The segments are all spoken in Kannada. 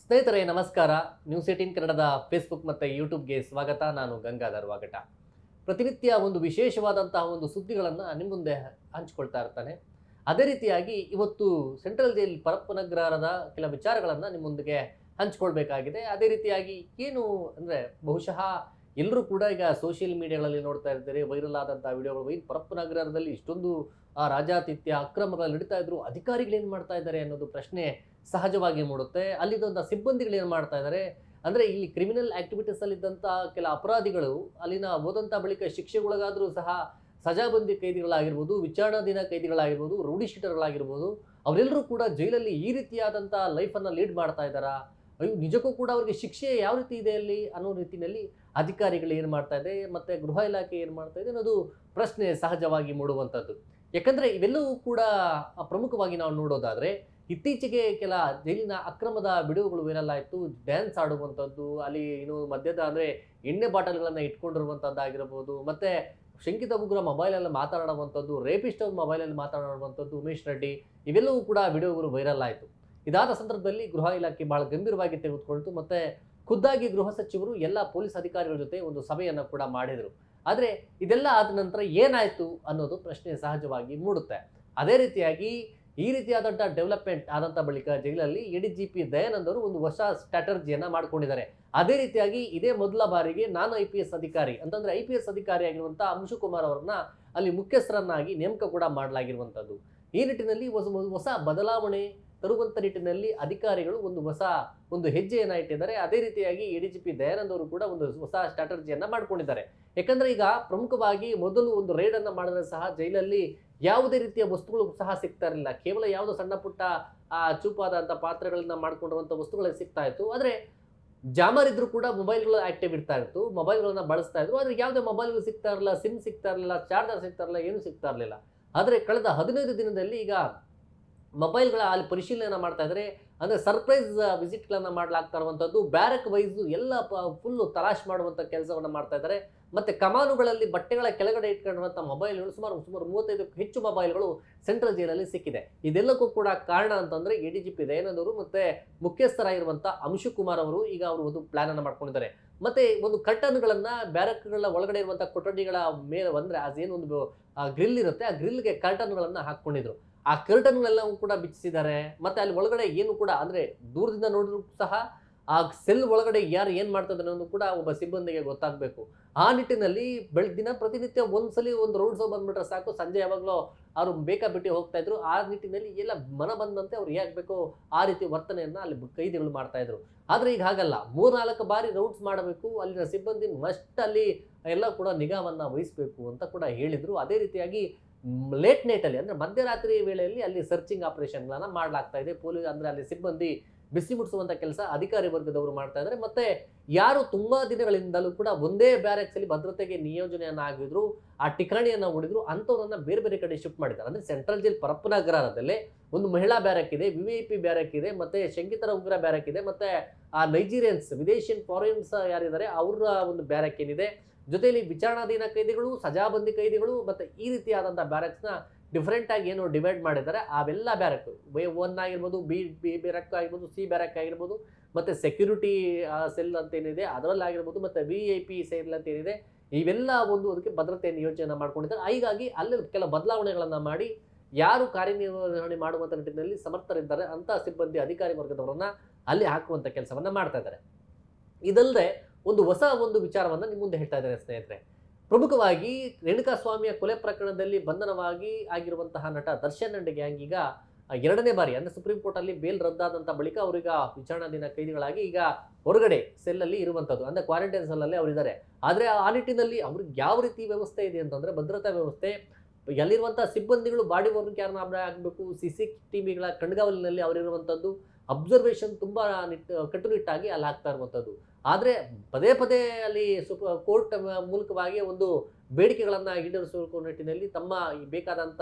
ಸ್ನೇಹಿತರೆ ನಮಸ್ಕಾರ. ನ್ಯೂಸ್ 18 ಕನ್ನಡದ ಫೇಸ್ಬುಕ್ ಮತ್ತು ಯೂಟ್ಯೂಬ್ಗೆ ಸ್ವಾಗತ. ನಾನು ಗಂಗಾಧರ್ ವಾಗಟ. ಪ್ರತಿನಿತ್ಯ ಒಂದು ವಿಶೇಷವಾದಂತಹ ಒಂದು ಸುದ್ದಿಗಳನ್ನು ನಿಮ್ಮ ಮುಂದೆ ಹಂಚಿಕೊಳ್ತಾ ಇರ್ತಾನೆ. ಅದೇ ರೀತಿಯಾಗಿ ಇವತ್ತು ಸೆಂಟ್ರಲ್ ಜೈಲ್ ಪರಪ್ಪನಗ್ರಹಾರದ ಕೆಲ ವಿಚಾರಗಳನ್ನು ನಿಮ್ಮ ಮುಂದಿಗೆ ಹಂಚಿಕೊಳ್ಬೇಕಾಗಿದೆ. ಅದೇ ರೀತಿಯಾಗಿ ಏನು ಅಂದರೆ ಬಹುಶಃ ಎಲ್ಲರೂ ಕೂಡ ಈಗ ಸೋಷಿಯಲ್ ಮೀಡಿಯಾಗಳಲ್ಲಿ ನೋಡ್ತಾ ಇರ್ತಾರೆ, ವೈರಲ್ ಆದಂಥ ವಿಡಿಯೋಗಳು. ಪರಪ್ಪನಗ್ರಹದಲ್ಲಿ ಇಷ್ಟೊಂದು ರಾಜಾತಿಥ್ಯ ಅಕ್ರಮಗಳು ನಡೀತಾ ಇದ್ರು, ಅಧಿಕಾರಿಗಳು ಏನು ಮಾಡ್ತಾ ಇದ್ದಾರೆ ಅನ್ನೋದು ಪ್ರಶ್ನೆ ಸಹಜವಾಗಿ ಮೂಡುತ್ತೆ. ಅಲ್ಲಿದ್ದಂಥ ಸಿಬ್ಬಂದಿಗಳು ಏನು ಮಾಡ್ತಾ ಇದ್ದಾರೆ ಅಂದರೆ, ಇಲ್ಲಿ ಕ್ರಿಮಿನಲ್ ಆಕ್ಟಿವಿಟೀಸಲ್ಲಿದ್ದಂಥ ಕೆಲ ಅಪರಾಧಿಗಳು ಅಲ್ಲಿನ ಹೋದಂಥ ಬಳಿಕ ಶಿಕ್ಷೆಗೊಳಗಾದರೂ ಸಹ ಸಜಾಬಂದಿ ಕೈದಿಗಳಾಗಿರ್ಬೋದು, ವಿಚಾರಣಾಧೀನ ಕೈದಿಗಳಾಗಿರ್ಬೋದು, ರೌಡಿ ಶೀಟರ್ಗಳಾಗಿರ್ಬೋದು, ಅವರೆಲ್ಲರೂ ಕೂಡ ಜೈಲಲ್ಲಿ ಈ ರೀತಿಯಾದಂಥ ಲೈಫನ್ನು ಲೀಡ್ ಮಾಡ್ತಾ ಇದ್ದಾರಾ? ಅಯ್ಯೋ, ನಿಜಕ್ಕೂ ಕೂಡ ಅವರಿಗೆ ಶಿಕ್ಷೆ ಯಾವ ರೀತಿ ಇದೆ ಅಲ್ಲಿ ಅನ್ನೋ ರೀತಿಯಲ್ಲಿ ಅಧಿಕಾರಿಗಳು ಏನು ಮಾಡ್ತಾ ಇದೆ ಮತ್ತು ಗೃಹ ಇಲಾಖೆ ಏನು ಮಾಡ್ತಾ ಇದೆ ಅನ್ನೋದು ಪ್ರಶ್ನೆ ಸಹಜವಾಗಿ ಮೂಡುವಂಥದ್ದು. ಯಾಕಂದರೆ ಇವೆಲ್ಲವೂ ಕೂಡ ಪ್ರಮುಖವಾಗಿ ನಾವು ನೋಡೋದಾದರೆ, ಇತ್ತೀಚೆಗೆ ಕೆಲ ಜೈಲಿನ ಅಕ್ರಮದ ವಿಡಿಯೋಗಳು ವೈರಲ್ ಆಯಿತು. ಡ್ಯಾನ್ಸ್ ಆಡುವಂಥದ್ದು, ಅಲ್ಲಿ ಏನು ಮದ್ಯದ ಅಂದರೆ ಎಣ್ಣೆ ಬಾಟಲ್ಗಳನ್ನು ಇಟ್ಕೊಂಡಿರುವಂಥದ್ದಾಗಿರ್ಬೋದು, ಮತ್ತು ಶಂಕಿತ ಉಗ್ರ ಮೊಬೈಲಲ್ಲಿ ಮಾತನಾಡುವಂಥದ್ದು, ರೇಪಿಸ್ಟ್ ಅವ್ರ ಮೊಬೈಲಲ್ಲಿ ಮಾತನಾಡುವಂಥದ್ದು, ಉಮೇಶ್ ರೆಡ್ಡಿ, ಇವೆಲ್ಲವೂ ಕೂಡ ವಿಡಿಯೋಗಳು ವೈರಲ್ ಆಯಿತು. ಇದಾದ ಸಂದರ್ಭದಲ್ಲಿ ಗೃಹ ಇಲಾಖೆ ಬಹಳ ಗಂಭೀರವಾಗಿ ತೆಗೆದುಕೊಳ್ತು ಮತ್ತು ಖುದ್ದಾಗಿ ಗೃಹ ಸಚಿವರು ಎಲ್ಲ ಪೊಲೀಸ್ ಅಧಿಕಾರಿಗಳ ಜೊತೆ ಒಂದು ಸಭೆಯನ್ನು ಕೂಡ ಮಾಡಿದರು. ಆದರೆ ಇದೆಲ್ಲ ಆದ ನಂತರ ಏನಾಯಿತು ಅನ್ನೋದು ಪ್ರಶ್ನೆ ಸಹಜವಾಗಿ ಮೂಡುತ್ತೆ. ಅದೇ ರೀತಿಯಾಗಿ ಈ ರೀತಿಯಾದಂಥ ಡೆವಲಪ್ಮೆಂಟ್ ಆದಂಥ ಬಳಿಕ ಜೈಲಲ್ಲಿ ADGP ದಯಾನಂದ್ ಅವರು ಒಂದು ಹೊಸ ಸ್ಟ್ರಾಟರ್ಜಿಯನ್ನು ಮಾಡ್ಕೊಂಡಿದ್ದಾರೆ. ಅದೇ ರೀತಿಯಾಗಿ ಇದೇ ಮೊದಲ ಬಾರಿಗೆ ನಾನು IPS ಅಧಿಕಾರಿ ಅಂತಂದರೆ IPS ಅಧಿಕಾರಿ ಆಗಿರುವಂಥ ಅಂಶುಕುಮಾರ್ ಅವರನ್ನ ಅಲ್ಲಿ ಮುಖ್ಯಸ್ಥರನ್ನಾಗಿ ನೇಮಕ ಕೂಡ ಮಾಡಲಾಗಿರುವಂಥದ್ದು. ಈ ನಿಟ್ಟಿನಲ್ಲಿ ಹೊಸ ಬದಲಾವಣೆ ತರುವಂಥ ನಿಟ್ಟಿನಲ್ಲಿ ಅಧಿಕಾರಿಗಳು ಒಂದು ಹೆಜ್ಜೆಯನ್ನು ಇಟ್ಟಿದ್ದಾರೆ. ಅದೇ ರೀತಿಯಾಗಿ ADGP ದಯಾನಂದ್ ಅವರು ಕೂಡ ಒಂದು ಹೊಸ ಸ್ಟ್ರಾಟರ್ಜಿಯನ್ನು ಮಾಡ್ಕೊಂಡಿದ್ದಾರೆ. ಯಾಕಂದರೆ ಈಗ ಪ್ರಮುಖವಾಗಿ ಮೊದಲು ಒಂದು ರೇಡನ್ನು ಮಾಡಿದ್ರೆ ಸಹ ಜೈಲಲ್ಲಿ ಯಾವುದೇ ರೀತಿಯ ವಸ್ತುಗಳು ಸಹ ಸಿಗ್ತಾ ಇರಲಿಲ್ಲ. ಕೇವಲ ಯಾವುದೋ ಸಣ್ಣ ಪುಟ್ಟ ಚೂಪಾದಂಥ ಪಾತ್ರೆಗಳನ್ನ ಮಾಡ್ಕೊಂಡಿರುವಂಥ ವಸ್ತುಗಳೇ ಸಿಗ್ತಾ ಇತ್ತು. ಆದರೆ ಜಾಮರಿದ್ರು ಕೂಡ ಮೊಬೈಲ್ಗಳು ಆಕ್ಟಿವ್ ಇರ್ತಾ ಇತ್ತು, ಮೊಬೈಲ್ಗಳನ್ನ ಬಳಸ್ತಾ ಇದ್ರು. ಆದರೆ ಯಾವುದೇ ಮೊಬೈಲ್ಗಳು ಸಿಗ್ತಾ ಇರಲಿಲ್ಲ, ಸಿಮ್ ಸಿಗ್ತಾ ಇರಲಿಲ್ಲ, ಚಾರ್ಜರ್ ಸಿಗ್ತಾ ಇರಲಿಲ್ಲ, ಏನೂ ಸಿಗ್ತಾ ಇರಲಿಲ್ಲ. ಆದರೆ ಕಳೆದ 15 ದಿನದಲ್ಲಿ ಈಗ ಮೊಬೈಲ್ಗಳ ಅಲ್ಲಿ ಪರಿಶೀಲನೆ ಮಾಡ್ತಾ ಇದ್ದಾರೆ. ಅಂದರೆ ಸರ್ಪ್ರೈಸ್ ವಿಸಿಟ್ಗಳನ್ನು ಮಾಡಲಾಗ್ತಾ ಇರುವಂಥದ್ದು, ಬ್ಯಾರಕ್ ವೈಸು ಎಲ್ಲ ಫುಲ್ಲು ತಲಾಶ್ ಮಾಡುವಂಥ ಕೆಲಸವನ್ನು ಮಾಡ್ತಾ ಇದ್ದಾರೆ. ಮತ್ತು ಕಮಾನುಗಳಲ್ಲಿ ಬಟ್ಟೆಗಳ ಕೆಳಗಡೆ ಇಟ್ಕೊಂಡಿರುವಂಥ ಮೊಬೈಲ್ಗಳು ಸುಮಾರು 35ಕ್ಕೂ ಹೆಚ್ಚು ಮೊಬೈಲ್ಗಳು ಸೆಂಟ್ರಲ್ ಜೈಲಲ್ಲಿ ಸಿಕ್ಕಿದೆ. ಇದೆಲ್ಲಕ್ಕೂ ಕೂಡ ಕಾರಣ ಅಂತಂದರೆ ADGP ದಯಾನಂದ್ ಅವರು ಮತ್ತು ಮುಖ್ಯಸ್ಥರಾಗಿರುವಂಥ ಅಂಶುಕುಮಾರ್ ಅವರು ಈಗ ಅವರು ಒಂದು ಪ್ಲ್ಯಾನನ್ನು ಮಾಡ್ಕೊಂಡಿದ್ದಾರೆ. ಮತ್ತು ಒಂದು ಕರ್ಟನ್ಗಳನ್ನು ಬ್ಯಾರಕ್ಗಳ ಒಳಗಡೆ ಇರುವಂಥ ಕೊಠಡಿಗಳ ಮೇಲೆ ಅಂದರೆ ಅದೇನೊಂದು ಗ್ರಿಲ್ ಇರುತ್ತೆ, ಆ ಗ್ರಿಲ್ಗೆ ಕರ್ಟನ್ಗಳನ್ನು ಹಾಕ್ಕೊಂಡಿದ್ರು. ಆ ಕರ್ಟನ್ಗಳೆಲ್ಲವೂ ಕೂಡ ಬಿಚ್ಚಿಸಿದ್ದಾರೆ. ಮತ್ತು ಅಲ್ಲಿ ಒಳಗಡೆ ಏನು ಕೂಡ ಅಂದರೆ ದೂರದಿಂದ ನೋಡಿದ್ರು ಸಹ ಆ ಸೆಲ್ ಒಳಗಡೆ ಯಾರು ಏನು ಮಾಡ್ತಿದ್ದಾರೆ ಅನ್ನೋದು ಕೂಡ ಒಬ್ಬ ಸಿಬ್ಬಂದಿಗೆ ಗೊತ್ತಾಗಬೇಕು. ಆ ನಿಟ್ಟಿನಲ್ಲಿ ಪ್ರತಿನಿತ್ಯ ಒಂದ್ಸಲಿ ಒಂದು ರೋಡ್ ಶೋ ಬಂದ್ಬಿಟ್ರೆ ಸಾಕು, ಸಂಜೆ ಯಾವಾಗಲೂ ಅವರು ಬೇಕಾಬಿಟ್ಟಿ ಹೋಗ್ತಾ ಇದ್ರು. ಆ ನಿಟ್ಟಿನಲ್ಲಿ ಎಲ್ಲ ಮನ ಬಂದಂತೆ ಅವ್ರು ಹೇಗೆ ಬೇಕೋ ಆ ರೀತಿ ವರ್ತನೆಯನ್ನು ಅಲ್ಲಿ ಕೈದಿಗಳು ಮಾಡ್ತಾ ಇದ್ರು. ಆದರೆ ಈಗ ಹಾಗಲ್ಲ, 3-4 ಬಾರಿ ರೌಂಡ್ಸ್ ಮಾಡಬೇಕು, ಅಲ್ಲಿನ ಸಿಬ್ಬಂದಿ ಮಸ್ಟ್ ಅಲ್ಲಿ ಎಲ್ಲ ಕೂಡ ನಿಗಾವನ್ನು ವಹಿಸಬೇಕು ಅಂತ ಕೂಡ ಹೇಳಿದರು. ಅದೇ ರೀತಿಯಾಗಿ ಲೇಟ್ ನೈಟಲ್ಲಿ ಅಂದರೆ ಮಧ್ಯರಾತ್ರಿ ವೇಳೆಯಲ್ಲಿ ಅಲ್ಲಿ ಸರ್ಚಿಂಗ್ ಆಪರೇಷನ್ಗಳನ್ನು ಮಾಡಲಾಗ್ತಾ ಇದೆ. ಪೊಲೀಸ್ ಅಂದರೆ ಅಲ್ಲಿ ಸಿಬ್ಬಂದಿ ಬಿಸಿ ಮುಟ್ಟಿಸುವಂಥ ಕೆಲಸ ಅಧಿಕಾರಿ ವರ್ಗದವರು ಮಾಡ್ತಾ ಇದ್ದಾರೆ. ಮತ್ತು ಯಾರು ತುಂಬ ದಿನಗಳಿಂದಲೂ ಕೂಡ ಒಂದೇ ಬ್ಯಾರೆಕ್ಸಲ್ಲಿ ಭದ್ರತೆಗೆ ನಿಯೋಜನೆಯನ್ನು ಆಗಿದ್ರು, ಆ ಠಿಕಾಣಿಯನ್ನು ಹೊಡಿದ್ರು, ಅಂಥವ್ರನ್ನ ಬೇರೆ ಬೇರೆ ಕಡೆ ಶಿಫ್ಟ್ ಮಾಡಿದ್ದಾರೆ. ಅಂದರೆ ಸೆಂಟ್ರಲ್ ಜೈಲ್ ಪರಪ್ಪನಗ್ರಹದಲ್ಲೇ ಒಂದು ಮಹಿಳಾ ಬ್ಯಾರಕ್ ಇದೆ, VIP ಬ್ಯಾರಕ್ ಇದೆ, ಮತ್ತು ಶಂಕಿತರ ಉಗ್ರ ಬ್ಯಾರಕ್ ಇದೆ, ಮತ್ತು ಆ ನೈಜೀರಿಯನ್ಸ್ ವಿದೇಶಿಯನ್ ಫಾರಿನ್ಸ್ ಯಾರಿದ್ದಾರೆ ಅವರ ಒಂದು ಬ್ಯಾರಕ್ ಏನಿದೆ, ಜೊತೆಯಲ್ಲಿ ವಿಚಾರಣಾಧೀನ ಕೈದಿಗಳು, ಸಜಾಬಂದಿ ಕೈದಿಗಳು, ಮತ್ತು ಈ ರೀತಿಯಾದಂಥ ಬ್ಯಾರಕ್ಸ್ನ ಡಿಫ್ರೆಂಟಾಗಿ ಏನು ಡಿವೈಡ್ ಮಾಡಿದ್ದಾರೆ. ಅವೆಲ್ಲ ಬ್ಯಾರಕ್ A1 ಆಗಿರ್ಬೋದು, B ಬ್ಯಾರಕ್ ಆಗಿರ್ಬೋದು, C ಬ್ಯಾರಕ್ ಆಗಿರ್ಬೋದು, ಮತ್ತು ಸೆಕ್ಯೂರಿಟಿ ಸೆಲ್ ಅಂತ ಏನಿದೆ ಅದರಲ್ಲಾಗಿರ್ಬೋದು, ಮತ್ತು VIP ಸೆಲ್ ಅಂತ ಏನಿದೆ, ಇವೆಲ್ಲ ಒಂದು ಅದಕ್ಕೆ ಭದ್ರತೆ ನಿಯೋಜನೆ ಮಾಡ್ಕೊಂಡಿದ್ದಾರೆ. ಹೀಗಾಗಿ ಅಲ್ಲಿ ಕೆಲ ಬದಲಾವಣೆಗಳನ್ನು ಮಾಡಿ ಯಾರು ಕಾರ್ಯನಿರ್ವಹಣೆ ಮಾಡುವಂಥ ನಿಟ್ಟಿನಲ್ಲಿ ಸಮರ್ಥರಿದ್ದಾರೆ ಅಂಥ ಸಿಬ್ಬಂದಿ ಅಧಿಕಾರಿ ವರ್ಗದವರನ್ನು ಅಲ್ಲಿ ಹಾಕುವಂಥ ಕೆಲಸವನ್ನು ಮಾಡ್ತಾ ಇದ್ದಾರೆ. ಇದಲ್ಲದೆ ಹೊಸ ವಿಚಾರವನ್ನು ನಿಮ್ಮ ಮುಂದೆ ಹೇಳ್ತಾ ಇದ್ದಾರೆ ಸ್ನೇಹಿತರೆ. ಪ್ರಮುಖವಾಗಿ ರೇಣುಕಾಸ್ವಾಮಿಯ ಕೊಲೆ ಪ್ರಕರಣದಲ್ಲಿ ಬಂಧನವಾಗಿ ಆಗಿರುವಂತಹ ನಟ ದರ್ಶನ್ ಅಂಡ್ ಗ್ಯಾಂಗ್ ಈಗ 2ನೇ ಬಾರಿ ಅಂದರೆ ಸುಪ್ರೀಂ ಕೋರ್ಟಲ್ಲಿ ಬೇಲ್ ರದ್ದಾದಂಥ ಬಳಿಕ ಅವರೀಗ ವಿಚಾರಣಾಧೀನ ಕೈದಿಗಳಾಗಿ ಈಗ ಹೊರಗಡೆ ಸೆಲ್ಲಲ್ಲಿ ಇರುವಂಥದ್ದು, ಅಂದರೆ ಕ್ವಾರಂಟೈನ್ ಸೆಲ್ಲಲ್ಲೇ ಅವರಿದ್ದಾರೆ. ಆದರೆ ಆ ನಿಟ್ಟಿನಲ್ಲಿ ಅವ್ರಿಗೆ ಯಾವ ರೀತಿ ವ್ಯವಸ್ಥೆ ಇದೆ ಅಂತಂದರೆ, ಭದ್ರತಾ ವ್ಯವಸ್ಥೆ, ಎಲ್ಲಿರುವಂಥ ಸಿಬ್ಬಂದಿಗಳು ಬಾಡಿ ವರ್ಕ್ ಯಾರನ್ನ ಆಗಬೇಕು, CCTVಗಳ ಕಣ್ಗಾವಲಿನಲ್ಲಿ ಅವರಿರುವಂಥದ್ದು, ಅಬ್ಸರ್ವೇಷನ್ ತುಂಬ ಕಟ್ಟುನಿಟ್ಟಾಗಿ ಅಲ್ಲಿ ಆಗ್ತಾ ಇರುವಂಥದ್ದು. ಆದರೆ ಪದೇ ಪದೇ ಅಲ್ಲಿ ಕೋರ್ಟ್ ಮೂಲಕವಾಗಿ ಒಂದು ಬೇಡಿಕೆಗಳನ್ನು ಈಡೇರಿಸುವ ನಿಟ್ಟಿನಲ್ಲಿ ತಮ್ಮ ಬೇಕಾದಂಥ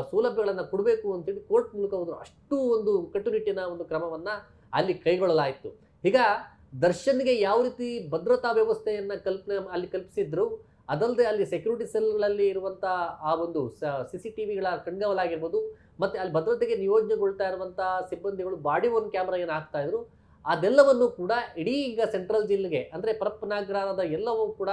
ಸೌಲಭ್ಯಗಳನ್ನು ಕೊಡಬೇಕು ಅಂತೇಳಿ ಕೋರ್ಟ್ ಮೂಲಕ ಹೋದರು. ಅಷ್ಟು ಒಂದು ಕಟ್ಟುನಿಟ್ಟಿನ ಒಂದು ಕ್ರಮವನ್ನು ಅಲ್ಲಿ ಕೈಗೊಳ್ಳಲಾಯಿತು. ಈಗ ದರ್ಶನ್ಗೆ ಯಾವ ರೀತಿ ಭದ್ರತಾ ವ್ಯವಸ್ಥೆಯನ್ನು ಅಲ್ಲಿ ಕಲ್ಪಿಸಿದ್ರು, ಅದಲ್ಲದೆ ಅಲ್ಲಿ ಸೆಕ್ಯೂರಿಟಿ ಸೆಲ್ಗಳಲ್ಲಿ ಇರುವಂಥ ಆ ಒಂದು CCTVಗಳ ಕಣ್ಗಾವಲಾಗಿರ್ಬೋದು, ಮತ್ತು ಅಲ್ಲಿ ಭದ್ರತೆಗೆ ನಿಯೋಜನೆಗೊಳ್ತಾ ಇರುವಂಥ ಸಿಬ್ಬಂದಿಗಳು ಬಾಡಿ ಓನ್ ಕ್ಯಾಮ್ರಾ ಏನು ಹಾಕ್ತಾ ಇದ್ರು, ಅದೆಲ್ಲವನ್ನು ಕೂಡ ಇಡೀ ಈಗ ಸೆಂಟ್ರಲ್ ಜೈಲಿಗೆ ಅಂದರೆ ಪರಪ್ಪನಗರದ ಎಲ್ಲವೂ ಕೂಡ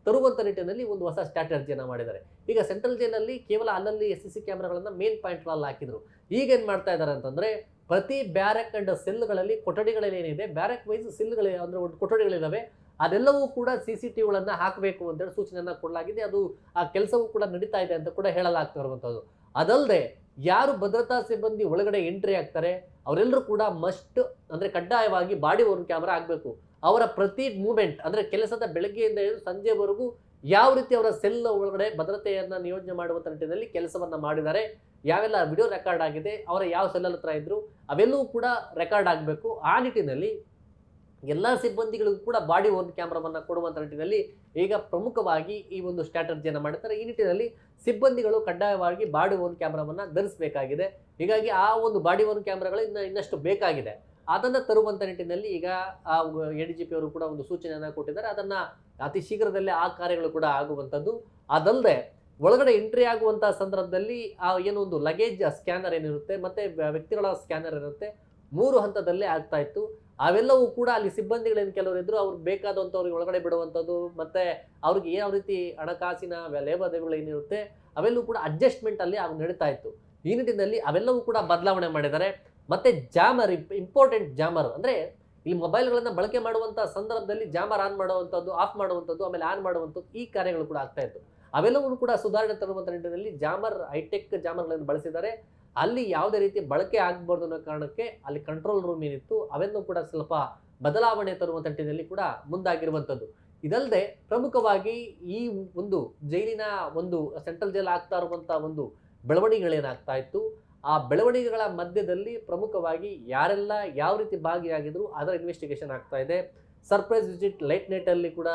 ತರುವಂಥ ನಿಟ್ಟಿನಲ್ಲಿ ಒಂದು ಹೊಸ ಸ್ಟ್ರಾಟಜಿಯನ್ನು ಮಾಡಿದ್ದಾರೆ. ಈಗ ಸೆಂಟ್ರಲ್ ಜೈಲಲ್ಲಿ ಕೇವಲ ಅಲ್ಲಲ್ಲಿ SCC ಕ್ಯಾಮ್ರಾಗಳನ್ನು ಮೇನ್ ಪಾಯಿಂಟ್ಗಳಲ್ಲಿ ಹಾಕಿದ್ರು. ಈಗ ಏನು ಮಾಡ್ತಾ ಇದ್ದಾರೆ ಅಂತಂದರೆ ಪ್ರತಿ ಬ್ಯಾರಕ್ ಅಂಡ್ ಸೆಲ್ಗಳಲ್ಲಿ ಕೊಠಡಿಗಳಲ್ಲಿ ಏನಿದೆ ಬ್ಯಾರಕ್ ವೈಸ್ ಸೆಲ್ಗಳು ಅಂದರೆ ಕೊಠಡಿಗಳಿದ್ದಾವೆ ಅದೆಲ್ಲವೂ ಕೂಡ CCTVಗಳನ್ನು ಹಾಕಬೇಕು ಅಂತೇಳಿ ಸೂಚನೆಯನ್ನು ಕೊಡಲಾಗಿದೆ. ಅದು ಆ ಕೆಲಸವೂ ಕೂಡ ನಡೀತಾ ಇದೆ ಅಂತ ಕೂಡ ಹೇಳಲಾಗ್ತಾ ಇರುವಂಥದ್ದು. ಅದಲ್ಲದೆ ಯಾರು ಭದ್ರತಾ ಸಿಬ್ಬಂದಿ ಒಳಗಡೆ ಎಂಟ್ರಿ ಆಗ್ತಾರೆ ಅವರೆಲ್ಲರೂ ಕೂಡ ಮಸ್ಟ್ ಅಂದರೆ ಕಡ್ಡಾಯವಾಗಿ ಬಾಡಿ ಓರ್ನ್ ಕ್ಯಾಮ್ರಾ ಆಗಬೇಕು. ಅವರ ಪ್ರತಿ ಮೂಮೆಂಟ್ ಅಂದರೆ ಕೆಲಸದ ಬೆಳಗ್ಗೆಯಿಂದ ಹಿಡಿದು ಸಂಜೆವರೆಗೂ ಯಾವ ರೀತಿ ಅವರ ಸೆಲ್ ಒಳಗಡೆ ಭದ್ರತೆಯನ್ನು ನಿಯೋಜನೆ ಮಾಡುವಂಥ ನಿಟ್ಟಿನಲ್ಲಿ ಕೆಲಸವನ್ನು ಮಾಡಿದ್ದಾರೆ, ಯಾವೆಲ್ಲ ವಿಡಿಯೋ ರೆಕಾರ್ಡ್ ಆಗಿದೆ, ಅವರ ಯಾವ ಸೆಲ್ಲಲ್ಲಿ ಹತ್ರ ಇದ್ದರು ಅವೆಲ್ಲವೂ ಕೂಡ ರೆಕಾರ್ಡ್ ಆಗಬೇಕು. ಆ ನಿಟ್ಟಿನಲ್ಲಿ ಎಲ್ಲ ಸಿಬ್ಬಂದಿಗಳಿಗೂ ಕೂಡ ಬಾಡಿ ಓರ್ನ್ ಕ್ಯಾಮ್ರಾವನ್ನು ಕೊಡುವಂಥ ನಿಟ್ಟಿನಲ್ಲಿ ಈಗ ಪ್ರಮುಖವಾಗಿ ಈ ಒಂದು ಸ್ಟ್ರಾಟಜಿಯನ್ನು ಮಾಡುತ್ತಾರೆ. ಈ ನಿಟ್ಟಿನಲ್ಲಿ ಸಿಬ್ಬಂದಿಗಳು ಕಡ್ಡಾಯವಾಗಿ ಬಾಡಿ ಓರ್ನ್ ಕ್ಯಾಮ್ರಾವನ್ನು ಧರಿಸಬೇಕಾಗಿದೆ. ಹೀಗಾಗಿ ಆ ಒಂದು ಬಾಡಿ ಓರ್ನ್ ಕ್ಯಾಮ್ರಾಗಳು ಇನ್ನಷ್ಟು ಬೇಕಾಗಿದೆ. ಅದನ್ನು ತರುವಂಥ ನಿಟ್ಟಿನಲ್ಲಿ ಈಗ ಆ ADGP ಅವರು ಕೂಡ ಒಂದು ಸೂಚನೆಯನ್ನು ಕೊಟ್ಟಿದ್ದಾರೆ. ಅದನ್ನು ಅತಿ ಶೀಘ್ರದಲ್ಲೇ ಆ ಕಾರ್ಯಗಳು ಕೂಡ ಆಗುವಂಥದ್ದು. ಅದಲ್ಲದೆ ಒಳಗಡೆ ಎಂಟ್ರಿ ಆಗುವಂಥ ಸಂದರ್ಭದಲ್ಲಿ ಆ ಏನು ಒಂದು ಲಗೇಜ್ ಸ್ಕ್ಯಾನರ್ ಏನಿರುತ್ತೆ ಮತ್ತು ವ್ಯಕ್ತಿಗಳ ಸ್ಕ್ಯಾನರ್ ಇರುತ್ತೆ 3 ಹಂತದಲ್ಲೇ ಆಗ್ತಾ ಇತ್ತು. ಅವೆಲ್ಲವೂ ಕೂಡ ಅಲ್ಲಿ ಸಿಬ್ಬಂದಿಗಳೇನು ಕೆಲವರು ಇದ್ದರು ಅವ್ರಿಗೆ ಬೇಕಾದಂಥವ್ರಿಗೆ ಒಳಗಡೆ ಬಿಡುವಂಥದ್ದು ಮತ್ತು ಅವ್ರಿಗೆ ಯಾವ ರೀತಿ ಹಣಕಾಸಿನ ಲೇವಾದೇವಿಗಳು ಏನಿರುತ್ತೆ ಅವೆಲ್ಲವೂ ಕೂಡ ಅಡ್ಜಸ್ಟ್ಮೆಂಟಲ್ಲಿ ಅವು ನಡೀತಾ ಇತ್ತು. ಈ ನಿಟ್ಟಿನಲ್ಲಿ ಅವೆಲ್ಲವೂ ಕೂಡ ಬದಲಾವಣೆ ಮಾಡಿದ್ದಾರೆ. ಮತ್ತು ಜಾಮರ್ ಇಂಪಾರ್ಟೆಂಟ್ ಜಾಮರ್ ಅಂದರೆ ಇಲ್ಲಿ ಮೊಬೈಲ್ಗಳನ್ನು ಬಳಕೆ ಮಾಡುವಂಥ ಸಂದರ್ಭದಲ್ಲಿ ಜಾಮರ್ ಆನ್ ಮಾಡುವಂಥದ್ದು, ಆಫ್ ಮಾಡುವಂಥದ್ದು, ಆಮೇಲೆ ಆನ್ ಮಾಡುವಂಥದ್ದು ಈ ಕಾರ್ಯಗಳು ಕೂಡ ಆಗ್ತಾ ಇತ್ತು. ಅವೆಲ್ಲವೂ ಕೂಡ ಸುಧಾರಣೆ ತರುವಂಥ ನಿಟ್ಟಿನಲ್ಲಿ ಜಾಮರ್ ಹೈಟೆಕ್ ಜಾಮರ್ಗಳನ್ನು ಬಳಸಿದ್ದಾರೆ. ಅಲ್ಲಿ ಯಾವುದೇ ರೀತಿ ಬಳಕೆ ಆಗಬಾರ್ದು ಅನ್ನೋ ಕಾರಣಕ್ಕೆ ಅಲ್ಲಿ ಕಂಟ್ರೋಲ್ ರೂಮ್ ಏನಿತ್ತು ಅವೆಲ್ಲೂ ಕೂಡ ಸ್ವಲ್ಪ ಬದಲಾವಣೆ ತರುವಂಥ ನಿಟ್ಟಿನಲ್ಲಿ ಕೂಡ ಮುಂದಾಗಿರುವಂಥದ್ದು. ಇದಲ್ಲದೆ ಪ್ರಮುಖವಾಗಿ ಈ ಒಂದು ಜೈಲಿನ ಒಂದು ಸೆಂಟ್ರಲ್ ಜೈಲ್ ಆಗ್ತಾ ಇರುವಂಥ ಒಂದು ಬೆಳವಣಿಗೆಗಳೇನಾಗ್ತಾ ಇತ್ತು ಆ ಬೆಳವಣಿಗೆಗಳ ಮಧ್ಯದಲ್ಲಿ ಪ್ರಮುಖವಾಗಿ ಯಾರೆಲ್ಲ ಯಾವ ರೀತಿ ಭಾಗಿಯಾಗಿದ್ರು ಅದರ ಇನ್ವೆಸ್ಟಿಗೇಷನ್ ಆಗ್ತಾ ಇದೆ. ಸರ್ಪ್ರೈಸ್ ವಿಸಿಟ್ ಲೈಟ್ ನೈಟಲ್ಲಿ ಕೂಡ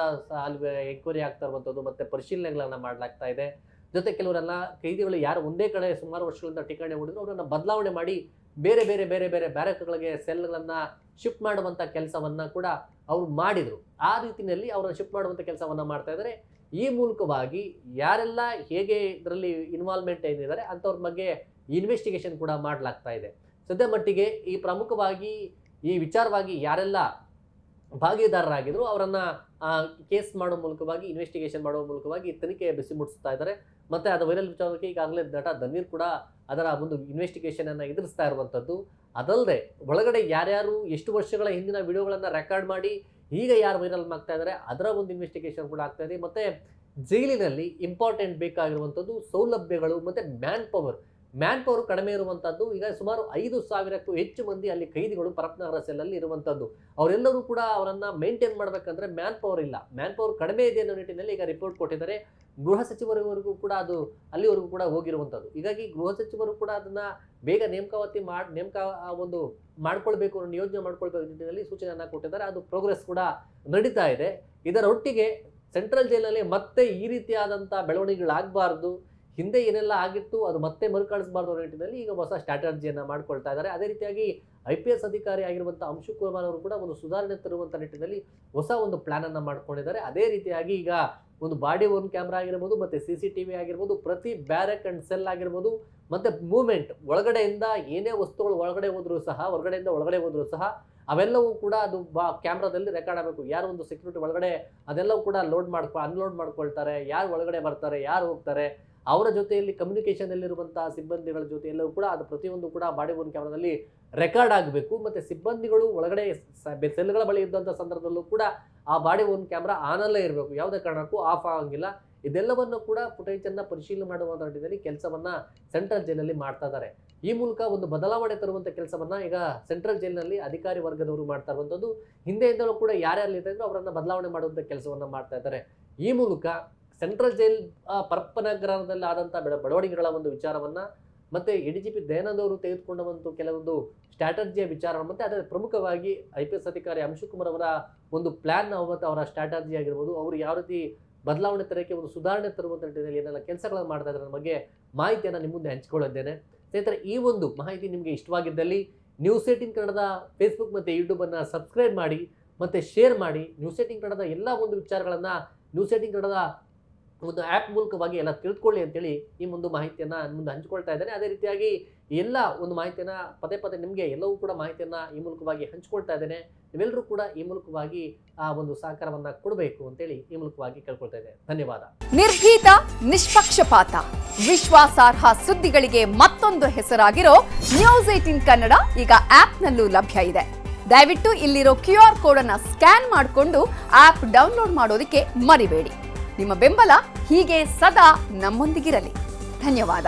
ಅಲ್ಲಿ ಎಂಕ್ವೈರಿ ಆಗ್ತಾ ಇರುವಂಥದ್ದು ಮತ್ತು ಪರಿಶೀಲನೆಗಳನ್ನು ಮಾಡಲಾಗ್ತಾ ಇದೆ. ಜೊತೆ ಕೆಲವರೆಲ್ಲ ಕೈದಿಗಳು ಯಾರು ಒಂದೇ ಕಡೆ ಸುಮಾರು ವರ್ಷಗಳಿಂದ ಠಿಕಾಣಿ ಹೂಡಿದ್ರು ಅವರನ್ನು ಬದಲಾವಣೆ ಮಾಡಿ ಬೇರೆ ಬೇರೆ ಬೇರೆ ಬೇರೆ ಬ್ಯಾರಕ್ಗಳಿಗೆ ಸೆಲ್ಗಳನ್ನು ಶಿಫ್ಟ್ ಮಾಡುವಂಥ ಕೆಲಸವನ್ನು ಕೂಡ ಅವರು ಮಾಡಿದರು. ಆ ರೀತಿಯಲ್ಲಿ ಅವರನ್ನು ಶಿಫ್ಟ್ ಮಾಡುವಂಥ ಕೆಲಸವನ್ನು ಮಾಡ್ತಾ ಇದ್ದಾರೆ. ಈ ಮೂಲಕವಾಗಿ ಯಾರೆಲ್ಲ ಹೇಗೆ ಇದರಲ್ಲಿ ಇನ್ವಾಲ್ವ್ಮೆಂಟ್ ಏನಿದ್ದಾರೆ ಅಂಥವ್ರ ಬಗ್ಗೆ ಇನ್ವೆಸ್ಟಿಗೇಷನ್ ಕೂಡ ಮಾಡಲಾಗ್ತಾ ಇದೆ. ಸದ್ಯ ಮಟ್ಟಿಗೆ ಈ ಪ್ರಮುಖವಾಗಿ ಈ ವಿಚಾರವಾಗಿ ಯಾರೆಲ್ಲ ಭಾಗಿದಾರರಾಗಿದ್ರು ಅವರನ್ನು ಕೇಸ್ ಮಾಡೋ ಮೂಲಕವಾಗಿ ಇನ್ವೆಸ್ಟಿಗೇಷನ್ ಮಾಡುವ ಮೂಲಕವಾಗಿ ತನಿಖೆ ಬಿಸಿ ಮುಟ್ಟಿಸ್ತಾ ಇದ್ದಾರೆ. ಮತ್ತು ಅದು ವೈರಲ್ ವಿಚಾರಕ್ಕೆ ಈಗಾಗಲೇ ನಟ ಧನ್ವೀರ್ ಕೂಡ ಅದರ ಒಂದು ಇನ್ವೆಸ್ಟಿಗೇಷನನ್ನು ಎದುರಿಸ್ತಾ ಇರುವಂಥದ್ದು. ಅದಲ್ಲದೆ ಒಳಗಡೆ ಯಾರ್ಯಾರು ಎಷ್ಟು ವರ್ಷಗಳ ಹಿಂದಿನ ವಿಡಿಯೋಗಳನ್ನು ರೆಕಾರ್ಡ್ ಮಾಡಿ ಈಗ ಯಾರು ವೈರಲ್ ಆಗ್ತಾ ಇದ್ದಾರೆ ಅದರ ಒಂದು ಇನ್ವೆಸ್ಟಿಗೇಷನ್ ಕೂಡ ಆಗ್ತಾ ಇದೆ. ಮತ್ತು ಜೈಲಿನಲ್ಲಿ ಇಂಪಾರ್ಟೆಂಟ್ ಬೇಕಾಗಿರುವಂಥದ್ದು ಸೌಲಭ್ಯಗಳು ಮತ್ತು ಮ್ಯಾನ್ ಪವರ್ ಕಡಿಮೆ ಇರುವಂಥದ್ದು. ಈಗ ಸುಮಾರು 5,000ಕ್ಕೂ ಹೆಚ್ಚು ಮಂದಿ ಅಲ್ಲಿ ಕೈದಿಗಳು ಪರಪ್ಪನಗರ ಸೆಲ್ಲಲ್ಲಿ ಇರುವಂಥದ್ದು. ಅವರೆಲ್ಲರೂ ಕೂಡ ಅವರನ್ನು ಮೇಂಟೈನ್ ಮಾಡಬೇಕಂದ್ರೆ ಮ್ಯಾನ್ ಪವರ್ ಇಲ್ಲ, ಮ್ಯಾನ್ ಪವರ್ ಕಡಿಮೆ ಇದೆ ಅನ್ನೋ ನಿಟ್ಟಿನಲ್ಲಿ ಈಗ ರಿಪೋರ್ಟ್ ಕೊಟ್ಟಿದ್ದಾರೆ. ಗೃಹ ಸಚಿವರವರೆಗೂ ಕೂಡ ಅದು ಅಲ್ಲಿವರೆಗೂ ಕೂಡ ಹೋಗಿರುವಂಥದ್ದು. ಹೀಗಾಗಿ ಗೃಹ ಸಚಿವರು ಕೂಡ ಅದನ್ನು ಬೇಗ ಒಂದು ಮಾಡ್ಕೊಳ್ಬೇಕು ಅನ್ನೋ ಯೋಜನೆ ಮಾಡ್ಕೊಳ್ಬೇಕು ನಿಟ್ಟಿನಲ್ಲಿ ಸೂಚನೆಯನ್ನು ಕೊಟ್ಟಿದ್ದಾರೆ. ಅದು ಪ್ರೋಗ್ರೆಸ್ ಕೂಡ ನಡೀತಾ ಇದೆ. ಇದರೊಟ್ಟಿಗೆ ಸೆಂಟ್ರಲ್ ಜೈಲಲ್ಲಿ ಮತ್ತೆ ಈ ರೀತಿಯಾದಂಥ ಬೆಳವಣಿಗೆಗಳಾಗಬಾರ್ದು, ಹಿಂದೆ ಏನೆಲ್ಲ ಆಗಿತ್ತು ಅದು ಮತ್ತೆ ಮರುಕಳಿಸಬಾರ್ದು ಅನ್ನೋ ನಿಟ್ಟಿನಲ್ಲಿ ಈಗ ಹೊಸ ಸ್ಟ್ರಾಟಜಿಯನ್ನು ಮಾಡ್ಕೊಳ್ತಾ ಇದ್ದಾರೆ. ಅದೇ ರೀತಿಯಾಗಿ IPS ಅಧಿಕಾರಿ ಆಗಿರುವಂಥ ಅಂಶುಕುಮಾರ್ ಅವರು ಕೂಡ ಒಂದು ಸುಧಾರಣೆ ತರುವಂಥ ನಿಟ್ಟಿನಲ್ಲಿ ಹೊಸ ಒಂದು ಪ್ಲಾನನ್ನು ಮಾಡ್ಕೊಂಡಿದ್ದಾರೆ. ಅದೇ ರೀತಿಯಾಗಿ ಈಗ ಒಂದು ಬಾಡಿ ಓರ್ನ್ ಕ್ಯಾಮ್ರಾ ಆಗಿರ್ಬೋದು ಮತ್ತು CCTV ಆಗಿರ್ಬೋದು, ಪ್ರತಿ ಬ್ಯಾರಕ್ ಆ್ಯಂಡ್ ಸೆಲ್ ಆಗಿರ್ಬೋದು ಮತ್ತು ಮೂವ್ಮೆಂಟ್ ಒಳಗಡೆಯಿಂದ ಏನೇ ವಸ್ತುಗಳು ಒಳಗಡೆ ಹೋದರೂ ಸಹ ಹೊರಗಡೆಯಿಂದ ಒಳಗಡೆ ಹೋದರೂ ಸಹ ಅವೆಲ್ಲವೂ ಕೂಡ ಅದು ಕ್ಯಾಮ್ರಾದಲ್ಲಿ ರೆಕಾರ್ಡ್ ಆಗಬೇಕು. ಯಾರು ಒಂದು ಸೆಕ್ಯೂರಿಟಿ ಒಳಗಡೆ ಅದೆಲ್ಲವೂ ಕೂಡ ಅನ್ಲೋಡ್ ಮಾಡ್ಕೊಳ್ತಾರೆ, ಯಾರು ಒಳಗಡೆ ಬರ್ತಾರೆ, ಯಾರು ಹೋಗ್ತಾರೆ, ಅವರ ಜೊತೆಯಲ್ಲಿ ಕಮ್ಯುನಿಕೇಷನಲ್ಲಿರುವಂಥ ಸಿಬ್ಬಂದಿಗಳ ಜೊತೆ ಎಲ್ಲವೂ ಕೂಡ ಅದು ಪ್ರತಿಯೊಂದು ಕೂಡ ಬಾಡಿ ಓರ್ನ್ ಕ್ಯಾಮ್ರಾದಲ್ಲಿ ರೆಕಾರ್ಡ್ ಆಗಬೇಕು. ಮತ್ತು ಸಿಬ್ಬಂದಿಗಳು ಒಳಗಡೆ ಸೆಲ್ಗಳ ಬಳಿ ಇದ್ದಂಥ ಸಂದರ್ಭದಲ್ಲೂ ಕೂಡ ಆ ಬಾಡಿ ಓರ್ನ್ ಕ್ಯಾಮ್ರಾ ಆನಲ್ಲೇ ಇರಬೇಕು, ಯಾವುದೇ ಕಾರಣಕ್ಕೂ ಆಫ್ ಆಗಂಗಿಲ್ಲ. ಇದೆಲ್ಲವನ್ನು ಕೂಡ ಫುಟೇಜನ್ನು ಪರಿಶೀಲನೆ ಮಾಡುವಂಥ ನಿಟ್ಟಿನಲ್ಲಿ ಕೆಲಸವನ್ನು ಸೆಂಟ್ರಲ್ ಜೈಲಲ್ಲಿ ಮಾಡ್ತಾ ಇದ್ದಾರೆ. ಈ ಮೂಲಕ ಒಂದು ಬದಲಾವಣೆ ತರುವಂಥ ಕೆಲಸವನ್ನು ಈಗ ಸೆಂಟ್ರಲ್ ಜೈಲಿನಲ್ಲಿ ಅಧಿಕಾರಿ ವರ್ಗದವರು ಮಾಡ್ತಾ ಇರುವಂಥದ್ದು. ಹಿಂದೆಯಿಂದಲೂ ಕೂಡ ಯಾರ್ಯಾರು ಇದ್ದರೂ ಅವರನ್ನು ಬದಲಾವಣೆ ಮಾಡುವಂಥ ಕೆಲಸವನ್ನು ಮಾಡ್ತಾ ಇದ್ದಾರೆ. ಈ ಮೂಲಕ ಸೆಂಟ್ರಲ್ ಜೈಲ್ ಪರಪ್ಪನಗರದಲ್ಲಿ ಆದಂಥ ಬೆಳವಣಿಗೆಗಳ ಒಂದು ವಿಚಾರವನ್ನು ಮತ್ತು ADGP ದಯಾನಂದ್ ಅವರು ತೆಗೆದುಕೊಂಡ ಒಂದು ಕೆಲವೊಂದು ಸ್ಟ್ರಾಟಜಿಯ ವಿಚಾರ ಮತ್ತು ಅದರ ಪ್ರಮುಖವಾಗಿ IPS ಅಧಿಕಾರಿ ಅಂಶುಕುಮಾರ್ ಅವರ ಒಂದು ಪ್ಲ್ಯಾನ್ ಮತ್ತು ಅವರ ಸ್ಟ್ರಾಟಜಿ ಆಗಿರ್ಬೋದು, ಅವರು ಯಾವ ರೀತಿ ಬದಲಾವಣೆ ತರೋಕ್ಕೆ ಒಂದು ಸುಧಾರಣೆ ತರುವಂಥ ನಿಟ್ಟಿನಲ್ಲಿ ಏನೆಲ್ಲ ಕೆಲಸಗಳನ್ನು ಮಾಡ್ತಾ ಇದ್ದಾರೆ ಅನ್ನೋ ಬಗ್ಗೆ ಮಾಹಿತಿಯನ್ನು ನಿಮ್ಮ ಮುಂದೆ ಹಂಚಿಕೊಳ್ಳಿದ್ದೇನೆ. ಸ್ನೇಹಿತರೆ, ಈ ಒಂದು ಮಾಹಿತಿ ನಿಮಗೆ ಇಷ್ಟವಾಗಿದ್ದಲ್ಲಿ News18 ಕನ್ನಡದ ಫೇಸ್ಬುಕ್ ಮತ್ತು ಯೂಟ್ಯೂಬನ್ನು ಸಬ್ಸ್ಕ್ರೈಬ್ ಮಾಡಿ ಮತ್ತು ಶೇರ್ ಮಾಡಿ. News18 ಕನ್ನಡದ ಎಲ್ಲ ಒಂದು ವಿಚಾರಗಳನ್ನು News18 ಕನ್ನಡದ ಒಂದು ಆ್ಯಪ್ ಮೂಲಕವಾಗಿ ಎಲ್ಲ ತಿಳ್ಕೊಳ್ಳಿ ಅಂತೇಳಿ ಈ ಒಂದು ಮಾಹಿತಿಯನ್ನು ಮುಂದೆ ಹಂಚ್ಕೊಳ್ತಾ ಇದ್ದೇನೆ. ಅದೇ ರೀತಿಯಾಗಿ ಎಲ್ಲ ಒಂದು ಮಾಹಿತಿಯನ್ನು ಪದೇ ಪದೇ ನಿಮಗೆ ಎಲ್ಲವೂ ಕೂಡ ಮಾಹಿತಿಯನ್ನು ಈ ಮೂಲಕವಾಗಿ ಹಂಚ್ಕೊಳ್ತಾ ಇದ್ದೇನೆ. ನೀವೆಲ್ಲರೂ ಕೂಡ ಈ ಮೂಲಕವಾಗಿ ಆ ಒಂದು ಸಹಕಾರವನ್ನು ಕೊಡಬೇಕು ಅಂತೇಳಿ ಈ ಮೂಲಕವಾಗಿ ಕೇಳ್ಕೊಳ್ತಾ ಇದ್ದೇನೆ. ಧನ್ಯವಾದ. ನಿರ್ಭೀತ, ನಿಷ್ಪಕ್ಷಪಾತ, ವಿಶ್ವಾಸಾರ್ಹ ಸುದ್ದಿಗಳಿಗೆ ಮತ್ತೊಂದು ಹೆಸರಾಗಿರೋ ನ್ಯೂಸ್ 18 ಕನ್ನಡ ಈಗ ಆಪ್ನಲ್ಲೂ ಲಭ್ಯ ಇದೆ. ದಯವಿಟ್ಟು ಇಲ್ಲಿರೋ QR ಕೋಡ್ ಅನ್ನು ಸ್ಕ್ಯಾನ್ ಮಾಡಿಕೊಂಡು ಆಪ್ ಡೌನ್ಲೋಡ್ ಮಾಡೋದಕ್ಕೆ ಮರಿಬೇಡಿ. ನಿಮ್ಮ ಬೆಂಬಲ ಹೀಗೆ ಸದಾ ನಮ್ಮೊಂದಿಗಿರಲಿ. ಧನ್ಯವಾದ.